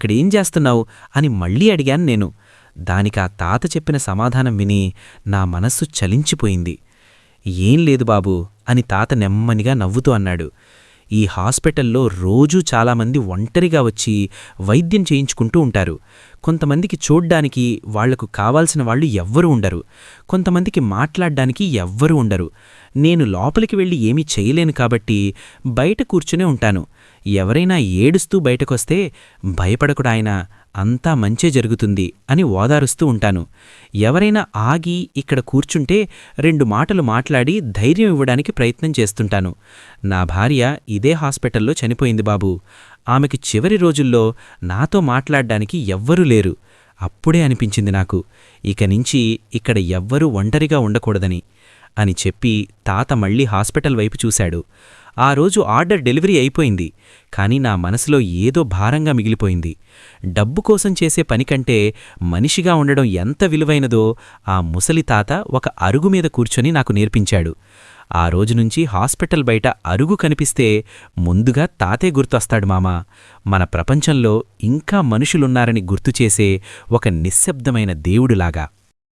ఇక్కడేం చేస్తున్నావు అని మళ్ళీ అడిగాను నేను. దానికా తాత చెప్పిన సమాధానం విని నా మనస్సు చలించిపోయింది. ఏం లేదు బాబూ అని తాత నెమ్మదిగా నవ్వుతూ అన్నాడు. ఈ హాస్పిటల్లో రోజూ చాలామంది ఒంటరిగా వచ్చి వైద్యం చేయించుకుంటూ ఉంటారు. కొంతమందికి చూడ్డానికి వాళ్లకు కావాల్సిన వాళ్ళు ఎవ్వరూ ఉండరు. కొంతమందికి మాట్లాడ్డానికి ఎవ్వరూ ఉండరు. నేను లోపలికి వెళ్ళి ఏమీ చేయలేను కాబట్టి బయట కూర్చునే ఉంటాను. ఎవరైనా ఏడుస్తూ బయటకొస్తే భయపడకుడాయనా, అంతా మంచే జరుగుతుంది అని ఓదారుస్తూ ఉంటాను. ఎవరైనా ఆగి ఇక్కడ కూర్చుంటే 2 మాటలు మాట్లాడి ధైర్యం ఇవ్వడానికి ప్రయత్నం చేస్తుంటాను. నా భార్య ఇదే హాస్పిటల్లో చనిపోయింది బాబూ. ఆమెకి చివరి రోజుల్లో నాతో మాట్లాడ్డానికి ఎవ్వరూ లేరు. అప్పుడే అనిపించింది నాకు, ఇక నుంచి ఇక్కడ ఎవ్వరూ ఒంటరిగా ఉండకూడదని అని చెప్పి తాత మళ్ళీ హాస్పిటల్ వైపు చూశాడు. ఆ రోజు ఆర్డర్ డెలివరీ అయిపోయింది. కాని నా మనసులో ఏదో భారంగా మిగిలిపోయింది. డబ్బు కోసం చేసే పనికంటే మనిషిగా ఉండడం ఎంత విలువైనదో ఆ ముసలి తాత ఒక అరుగు మీద కూర్చొని నాకు నేర్పించాడు. ఆ రోజునుంచి హాస్పిటల్ బయట అరుగు కనిపిస్తే ముందుగా తాతే గుర్తొస్తాడు మామా. మన ప్రపంచంలో ఇంకా మనుషులున్నారని గుర్తుచేసే ఒక నిశ్శబ్దమైన దేవుడులాగా.